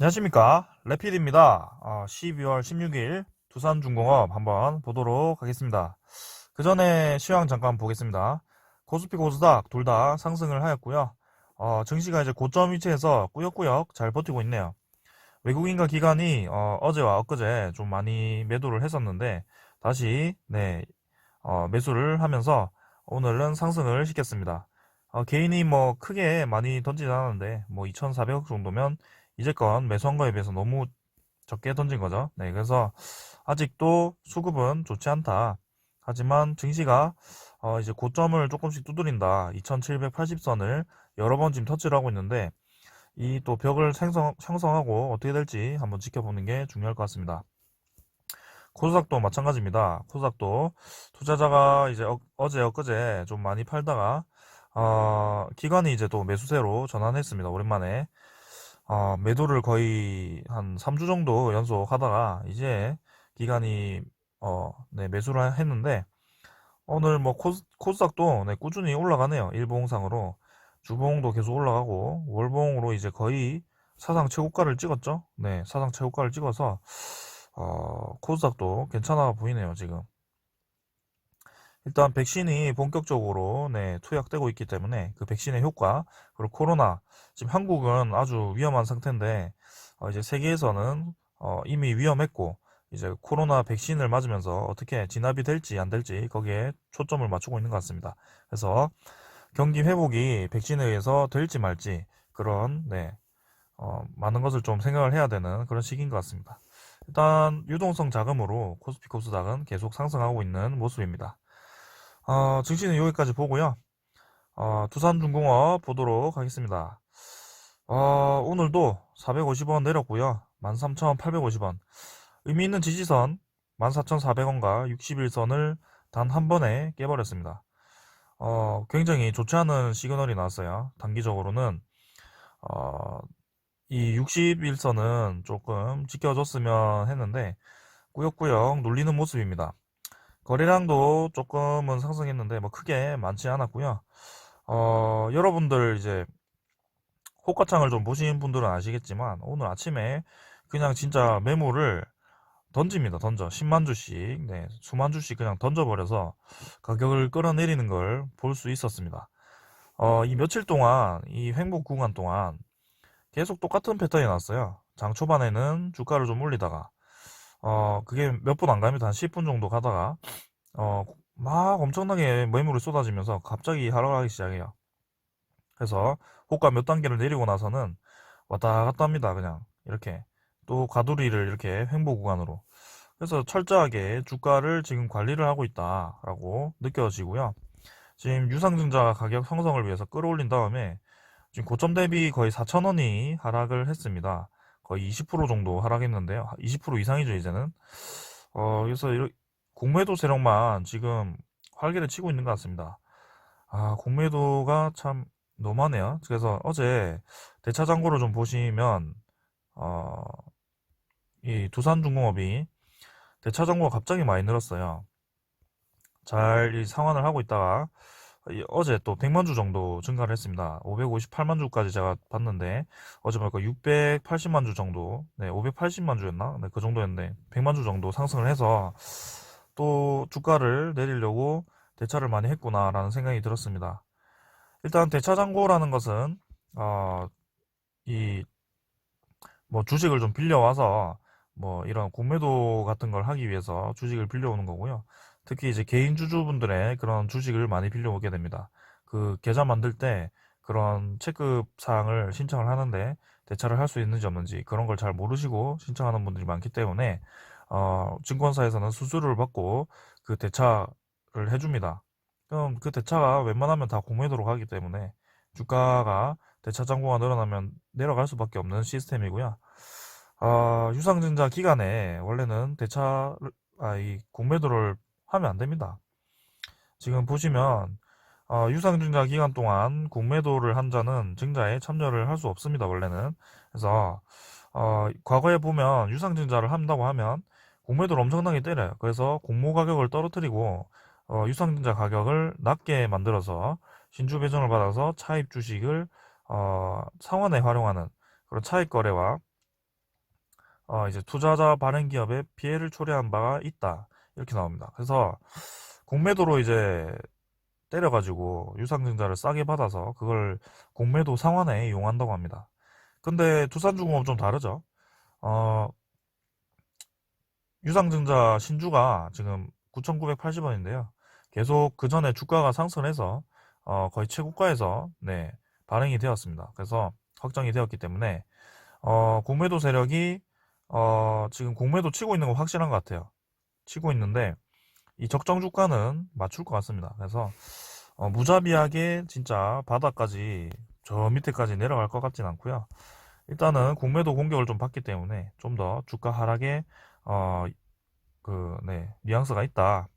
안녕하십니까, 레피드입니다. 12월 16일 두산중공업 한번 보도록 하겠습니다. 그 전에 시황 잠깐 보겠습니다. 코스피 코스닥 둘 다 상승을 하였고요. 증시가 이제 고점 위치에서 꾸역꾸역 잘 버티고 있네요. 외국인과 기관이 어제와 엊그제 좀 많이 매도를 했었는데 다시 매수를 하면서 오늘은 상승을 시켰습니다. 개인이 뭐 크게 많이 던지지 않았는데 뭐 2,400억 정도면 이제껏 매수한 거에 비해서 너무 적게 던진 거죠. 네, 그래서 아직도 수급은 좋지 않다. 하지만 증시가 이제 고점을 조금씩 두드린다. 2,780선을 여러 번 지금 터치를 하고 있는데 이 또 벽을 형성하고 어떻게 될지 한번 지켜보는 게 중요할 것 같습니다. 코스닥도 마찬가지입니다. 코스닥도 투자자가 이제 어제 엊그제 좀 많이 팔다가 기관이 이제 또 매수세로 전환했습니다. 오랜만에 매도를 거의 한 3주 정도 연속하다가 이제 기관이 매수를 했는데 오늘 뭐 코스닥도 꾸준히 올라가네요. 일봉상으로 주봉도 계속 올라가고 월봉으로 이제 거의 사상 최고가를 찍었죠. 네, 사상 최고가를 찍어서 코스닥도 괜찮아 보이네요, 지금. 일단 백신이 본격적으로 투약되고 있기 때문에 그 백신의 효과, 그리고 코로나, 지금 한국은 아주 위험한 상태인데 이제 세계에서는 이미 위험했고 이제 코로나 백신을 맞으면서 어떻게 진압이 될지 안 될지 거기에 초점을 맞추고 있는 것 같습니다. 그래서 경기 회복이 백신에 의해서 될지 말지 그런 많은 것을 좀 생각을 해야 되는 그런 시기인 것 같습니다. 일단 유동성 자금으로 코스피 코스닥은 계속 상승하고 있는 모습입니다. 증시는 여기까지 보고요. 두산중공업 보도록 하겠습니다. 오늘도 450원 내렸고요. 13,850원. 의미 있는 지지선 14,400원과 61선을 단 한 번에 깨버렸습니다. 굉장히 좋지 않은 시그널이 나왔어요. 단기적으로는 이 61선은 조금 지켜줬으면 했는데 꾸역꾸역 눌리는 모습입니다. 거래량도 조금은 상승했는데 뭐 크게 많지 않았고요. 여러분들 이제 호가창을 좀 보신 분들은 아시겠지만 오늘 아침에 그냥 진짜 매물을 던집니다. 던져 10만 주씩, 수만 주씩 그냥 던져버려서 가격을 끌어내리는 걸 볼 수 있었습니다. 이 며칠 동안 이 횡보 구간 동안 계속 똑같은 패턴이 났어요. 장 초반에는 주가를 좀 올리다가 그게 몇 분 안 갑니다. 한 10분 정도 가다가 어, 막 엄청나게 매물이 쏟아지면서 갑자기 하락하기 시작해요. 그래서 호가 몇 단계를 내리고 나서는 왔다 갔다 합니다. 그냥 이렇게 또 가두리를 이렇게 횡보 구간으로. 그래서 철저하게 주가를 지금 관리를 하고 있다라고 느껴지고요. 지금 유상증자 가격 형성을 위해서 끌어올린 다음에 지금 고점 대비 거의 4,000원이 하락을 했습니다. 거의 20% 정도 하락했는데요. 20% 이상이죠, 이제는. 그래서 공매도 세력만 지금 활개를 치고 있는 것 같습니다. 공매도가 참 너무하네요. 그래서 어제 대차 잔고를 좀 보시면, 어, 이 두산중공업이 대차 잔고가 갑자기 많이 늘었어요. 잘 이 상환을 하고 있다가 어제 또 100만 주 정도 증가를 했습니다. 558만 주까지 제가 봤는데 어제 보니까 680만 주 정도, 580만 주였나? 그 정도였는데 100만 주 정도 상승을 해서 또 주가를 내리려고 대차를 많이 했구나라는 생각이 들었습니다. 일단 대차 잔고라는 것은 이 뭐 주식을 좀 빌려와서 뭐 이런 공매도 같은 걸 하기 위해서 주식을 빌려오는 거고요. 특히 이제 개인 주주분들의 그런 주식을 많이 빌려오게 됩니다. 그 계좌 만들 때 그런 체크 사항을 신청을 하는데 대차를 할 수 있는지 없는지 그런 걸 잘 모르시고 신청하는 분들이 많기 때문에 증권사에서는 수수료를 받고 그 대차를 해줍니다. 그럼 그 대차가 웬만하면 다 공매도로 가기 때문에 주가가 대차 잔고가 늘어나면 내려갈 수밖에 없는 시스템이고요. 유상증자 기간에 원래는 이 공매도를 하면 안 됩니다. 지금 보시면 유상증자 기간 동안 공매도를 한 자는 증자에 참여를 할 수 없습니다. 원래는. 그래서 과거에 보면 유상증자를 한다고 하면 공매도를 엄청나게 때려요. 그래서 공모 가격을 떨어뜨리고 유상증자 가격을 낮게 만들어서 신주 배정을 받아서 차입 주식을 상환에 활용하는 그런 차익 거래와 이제 투자자 발행 기업에 피해를 초래한 바가 있다. 이렇게 나옵니다. 그래서 공매도로 이제 때려가지고 유상증자를 싸게 받아서 그걸 공매도 상환에 이용한다고 합니다. 근데 두산중공업 좀 다르죠. 어, 유상증자 신주가 지금 9,980원인데요. 계속 그 전에 주가가 상승해서 거의 최고가에서 네, 발행이 되었습니다. 그래서 확정이 되었기 때문에 공매도 세력이 지금 공매도 치고 있는 건 확실한 것 같아요. 치고 있는데 이 적정 주가는 맞출 것 같습니다. 그래서 무자비하게 진짜 바닥까지 저 밑에까지 내려갈 것 같진 않고요. 일단은 공매도 공격을 좀 받기 때문에 좀 더 주가 하락에 어, 뉘앙스가 있다.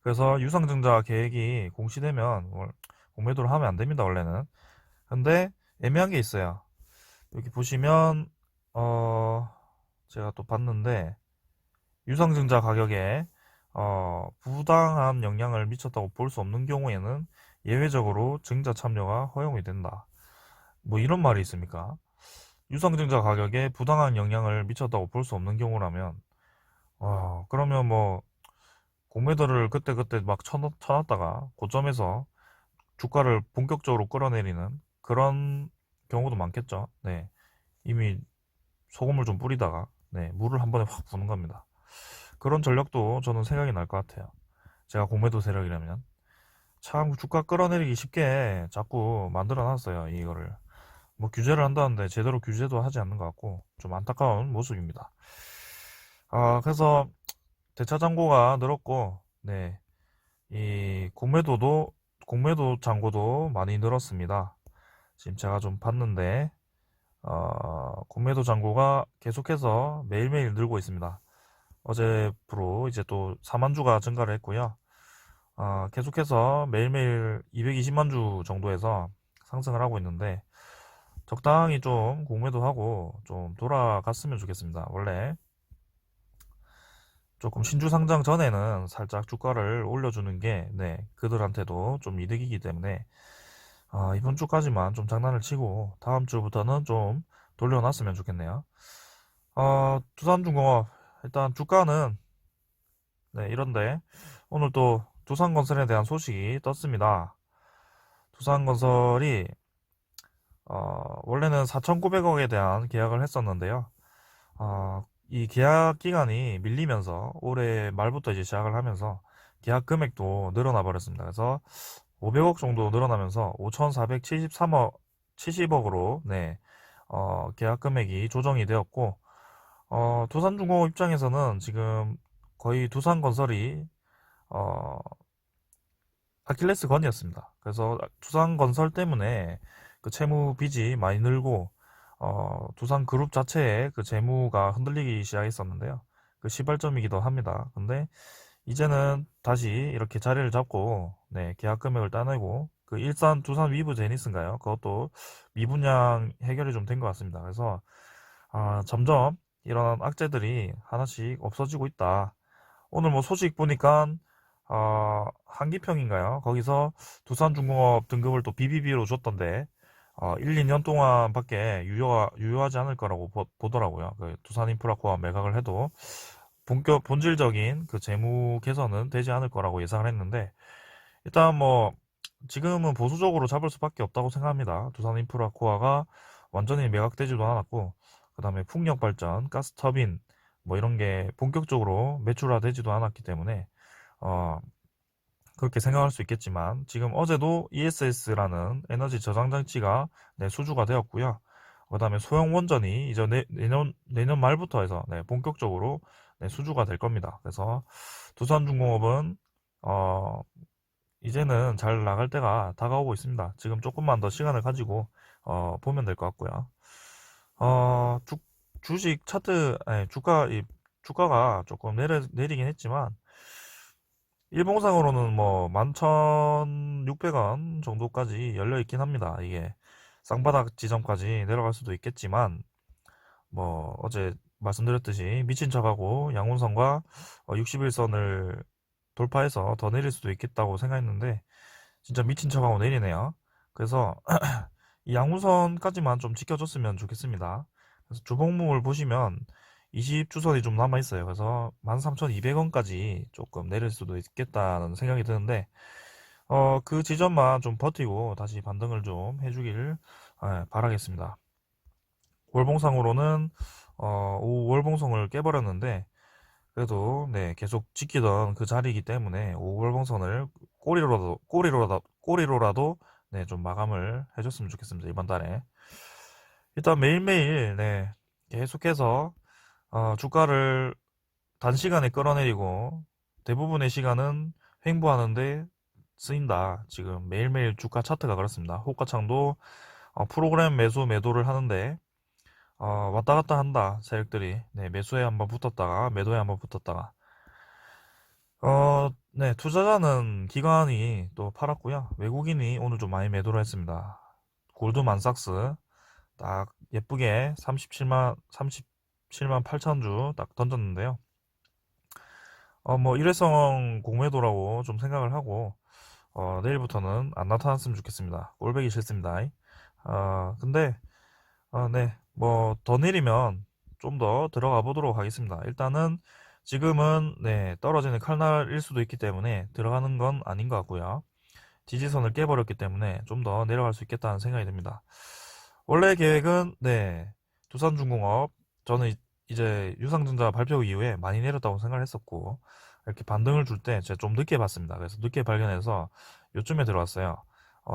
그래서 유상증자 계획이 공시되면 공매도를 하면 안 됩니다, 원래는. 근데 애매한 게 있어요. 여기 보시면 어, 제가 또 봤는데 유상증자 가격에 부당한 영향을 미쳤다고 볼 수 없는 경우에는 예외적으로 증자 참여가 허용이 된다. 뭐 이런 말이 있습니까? 유상증자 가격에 부당한 영향을 미쳤다고 볼 수 없는 경우라면 그러면 뭐 공매도를 그때그때 막 쳐놨다가 고점에서 주가를 본격적으로 끌어내리는 그런 경우도 많겠죠. 네. 이미 소금을 좀 뿌리다가 네, 물을 한 번에 확 부는 겁니다. 그런 전략도 저는 생각이 날 것 같아요. 제가 공매도 세력이라면. 참 주가 끌어내리기 쉽게 자꾸 만들어 놨어요. 이거를. 뭐 규제를 한다는데 제대로 규제도 하지 않는 것 같고 좀 안타까운 모습입니다. 그래서 대차 잔고가 늘었고 네, 이 공매도 잔고도 많이 늘었습니다. 지금 제가 좀 봤는데 공매도 잔고가 계속해서 매일매일 늘고 있습니다. 어제부로 이제 또 4만 주가 증가를 했고요. 계속해서 매일매일 220만 주 정도에서 상승을 하고 있는데 적당히 좀 공매도 하고 좀 돌아갔으면 좋겠습니다. 원래 조금 신주 상장 전에는 살짝 주가를 올려주는 게 네, 그들한테도 좀 이득이기 때문에 이번 주까지만 좀 장난을 치고 다음 주부터는 좀 돌려놨으면 좋겠네요. 두산중공업 일단 주가는 네, 이런데 오늘 또 두산건설에 대한 소식이 떴습니다. 두산건설이 원래는 4,900억에 대한 계약을 했었는데요. 이 계약 기간이 밀리면서 올해 말부터 이제 시작을 하면서 계약 금액도 늘어나 버렸습니다. 그래서 500억 정도 늘어나면서 5,473억 70억으로 네, 계약 금액이 조정이 되었고 두산중공업 입장에서는 지금 거의 두산건설이 어, 아킬레스 건이었습니다. 그래서 두산건설 때문에 그 채무 빚이 많이 늘고 두산그룹 자체의 그 재무가 흔들리기 시작했었는데요. 그 시발점이기도 합니다. 근데 이제는 다시 이렇게 자리를 잡고 네, 계약 금액을 따내고 그 일산 두산 위브 제니스인가요? 그것도 미분양 해결이 좀 된 것 같습니다. 그래서 점점 이런 악재들이 하나씩 없어지고 있다. 오늘 뭐 소식 보니까 한기평인가요? 거기서 두산중공업 등급을 또 BBB로 줬던데 1, 2년 동안밖에 유효하지 않을 거라고 보더라고요. 그 두산인프라코어 매각을 해도 본질적인 그 재무 개선은 되지 않을 거라고 예상을 했는데 일단 뭐 지금은 보수적으로 잡을 수밖에 없다고 생각합니다. 두산인프라코어가 완전히 매각되지도 않았고 그 다음에 풍력발전, 가스터빈 뭐 이런 게 본격적으로 매출화되지도 않았기 때문에 어, 그렇게 생각할 수 있겠지만 지금 어제도 ESS라는 에너지 저장 장치가 네, 수주가 되었고요. 그다음에 소형 원전이 이제 내년 말부터 해서 네, 본격적으로 네, 수주가 될 겁니다. 그래서 두산중공업은 어, 이제는 잘 나갈 때가 다가오고 있습니다. 지금 조금만 더 시간을 가지고 보면 될 것 같고요. 어, 주, 주식 차트 아니, 주가가 조금 내리긴 했지만 일봉상으로는 뭐 11,600원 정도까지 열려 있긴 합니다. 이게 쌍바닥 지점까지 내려갈 수도 있겠지만 뭐 어제 말씀드렸듯이 미친 척하고 양운선과 61선을 돌파해서 더 내릴 수도 있겠다고 생각했는데 진짜 미친 척하고 내리네요. 그래서 이 양운선까지만 좀 지켜줬으면 좋겠습니다. 그래서 주봉목을 보시면 20주선이 좀 남아 있어요. 그래서 13,200원까지 조금 내릴 수도 있겠다는 생각이 드는데, 그 지점만 좀 버티고 다시 반등을 좀 해주길 바라겠습니다. 월봉상으로는 오후 월봉성을 깨버렸는데, 그래도 네, 계속 지키던 그 자리이기 때문에 오후 월봉선을 꼬리로라도 네, 좀 마감을 해줬으면 좋겠습니다. 이번 달에. 일단 매일매일 네, 계속해서 주가를 단시간에 끌어내리고 대부분의 시간은 횡보하는데 쓰인다. 지금 매일매일 주가 차트가 그렇습니다. 호가창도 프로그램 매수 매도를 하는데 왔다 갔다 한다. 세력들이 네, 매수에 한번 붙었다가 매도에 한번 붙었다가 네, 투자자는 기관이 또 팔았고요. 외국인이 오늘 좀 많이 매도를 했습니다. 골드만삭스 딱 예쁘게 37만 8천 주 딱 던졌는데요. 뭐 일회성 공매도라고 좀 생각을 하고 내일부터는 안 나타났으면 좋겠습니다. 꼴보기 싫습니다. 근데 네, 뭐 더 내리면 좀 더 들어가 보도록 하겠습니다. 일단은 지금은 네, 떨어지는 칼날일 수도 있기 때문에 들어가는 건 아닌 것 같고요. 지지선을 깨버렸기 때문에 좀 더 내려갈 수 있겠다는 생각이 듭니다. 원래 계획은 네, 두산중공업 저는 이제 유상증자 발표 이후에 많이 내렸다고 생각을 했었고 이렇게 반등을 줄 때 제가 좀 늦게 봤습니다. 그래서 늦게 발견해서 요쯤에 들어왔어요.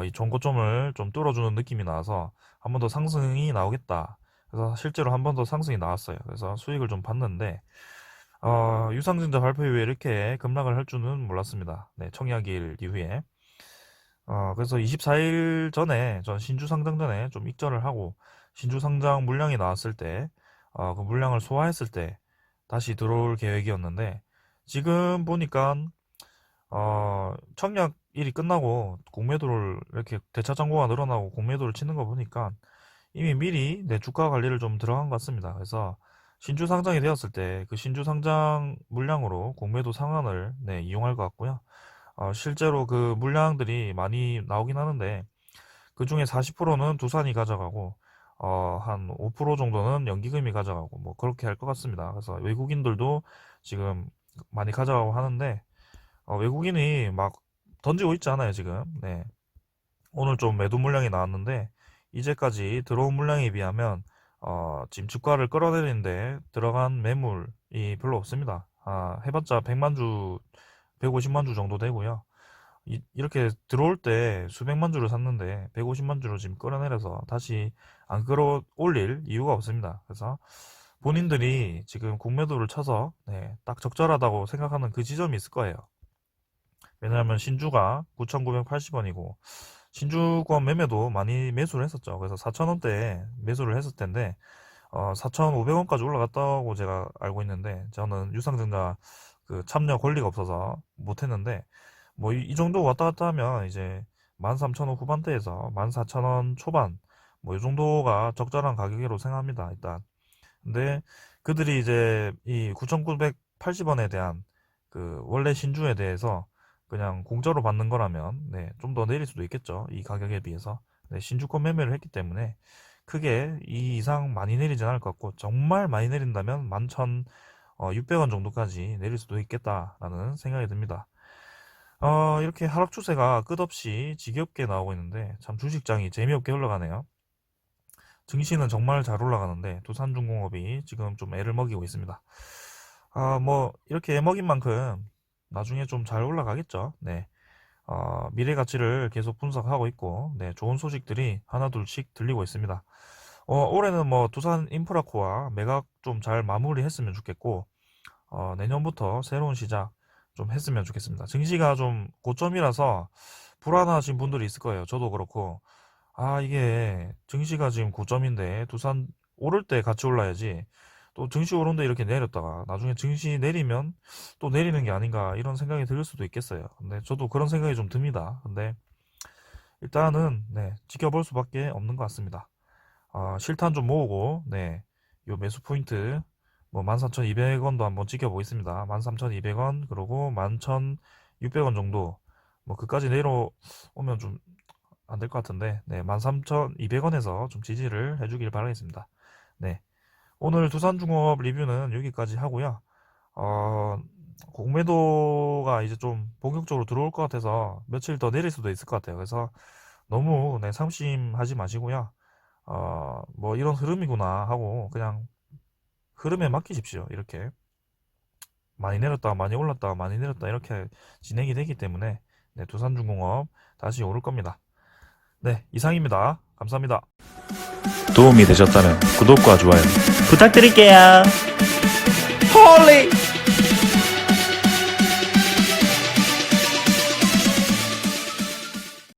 이 전고점을 좀 뚫어주는 느낌이 나와서 한 번 더 상승이 나오겠다. 그래서 실제로 한 번 더 상승이 나왔어요. 그래서 수익을 좀 봤는데 유상증자 발표 이후에 이렇게 급락을 할 줄은 몰랐습니다. 네, 청약일 이후에. 그래서 24일 전에 전 신주 상장 전에 좀 익절을 하고 신주 상장 물량이 나왔을 때 그 물량을 소화했을 때 다시 들어올 계획이었는데 지금 보니까 청약일이 끝나고 공매도를 이렇게 대차 잔고가 늘어나고 공매도를 치는 거 보니까 이미 미리 내 주가 관리를 좀 들어간 것 같습니다. 그래서 신주 상장이 되었을 때 그 신주 상장 물량으로 공매도 상한을 네, 이용할 것 같고요. 실제로 그 물량들이 많이 나오긴 하는데 그 중에 40%는 두산이 가져가고 한 5% 정도는 연기금이 가져가고 뭐 그렇게 할 것 같습니다. 그래서 외국인들도 지금 많이 가져가고 하는데 외국인이 막 던지고 있지 않아요 지금. 네. 오늘 좀 매도 물량이 나왔는데 이제까지 들어온 물량에 비하면 지금 주가를 끌어내리는데 들어간 매물이 별로 없습니다. 해봤자 100만 주, 150만 주 정도 되고요. 이렇게 들어올 때 수백만 주를 샀는데 150만 주로 지금 끌어내려서 다시 안 끌어올릴 이유가 없습니다. 그래서 본인들이 지금 공매도를 쳐서 네, 딱 적절하다고 생각하는 그 지점이 있을 거예요. 왜냐하면 신주가 9,980원이고 신주권 매매도 많이 매수를 했었죠. 그래서 4,000원대에 매수를 했을 텐데 4,500원까지 올라갔다고 제가 알고 있는데 저는 유상증자 그 참여 권리가 없어서 못했는데 뭐 이 정도 왔다 갔다 하면 이제 13,000원 후반대에서 14,000원 초반 뭐 이 정도가 적절한 가격으로 생각합니다. 일단 근데 그들이 이제 이 9,980원에 대한 그 원래 신주에 대해서 그냥 공짜로 받는 거라면 네, 좀 더 내릴 수도 있겠죠. 이 가격에 비해서. 네, 신주권 매매를 했기 때문에 크게 이 이상 많이 내리진 않을 것 같고 정말 많이 내린다면 11,600원 정도까지 내릴 수도 있겠다라는 생각이 듭니다. 이렇게 하락 추세가 끝없이 지겹게 나오고 있는데 참 주식장이 재미없게 흘러가네요. 증시는 정말 잘 올라가는데 두산중공업이 지금 좀 애를 먹이고 있습니다. 뭐 이렇게 애 먹인 만큼 나중에 좀 잘 올라가겠죠. 네. 미래 가치를 계속 분석하고 있고, 네, 좋은 소식들이 하나둘씩 들리고 있습니다. 올해는 뭐 두산 인프라코어 매각 좀 잘 마무리했으면 좋겠고, 내년부터 새로운 시작 좀 했으면 좋겠습니다. 증시가 좀 고점이라서 불안하신 분들이 있을 거예요. 저도 그렇고, 이게 증시가 지금 고점인데 두산 오를 때 같이 올라야지. 또 증시 오른데 이렇게 내렸다가 나중에 증시 내리면 또 내리는 게 아닌가 이런 생각이 들 수도 있겠어요. 근데 저도 그런 생각이 좀 듭니다. 근데 일단은 네, 지켜볼 수밖에 없는 것 같습니다. 실탄 좀 모으고 네, 요 매수 포인트 뭐 14,200원도 한번 지켜보겠습니다. 13,200원 그리고 11,600원 정도 뭐 그까지 내려오면 좀 안 될 것 같은데 네, 13,200원에서 좀 지지를 해주길 바라겠습니다. 네, 오늘 두산중업 리뷰는 여기까지 하고요. 어, 공매도가 이제 좀 본격적으로 들어올 것 같아서 며칠 더 내릴 수도 있을 것 같아요. 그래서 너무 네, 상심하지 마시고요. 뭐 이런 흐름이구나 하고 그냥 흐름에 맡기십시오. 이렇게 많이 내렸다, 많이 올랐다, 많이 내렸다 이렇게 진행이 되기 때문에 네, 두산중공업 다시 오를 겁니다. 네, 이상입니다. 감사합니다. 도움이 되셨다면 구독과 좋아요 부탁드릴게요. 홀리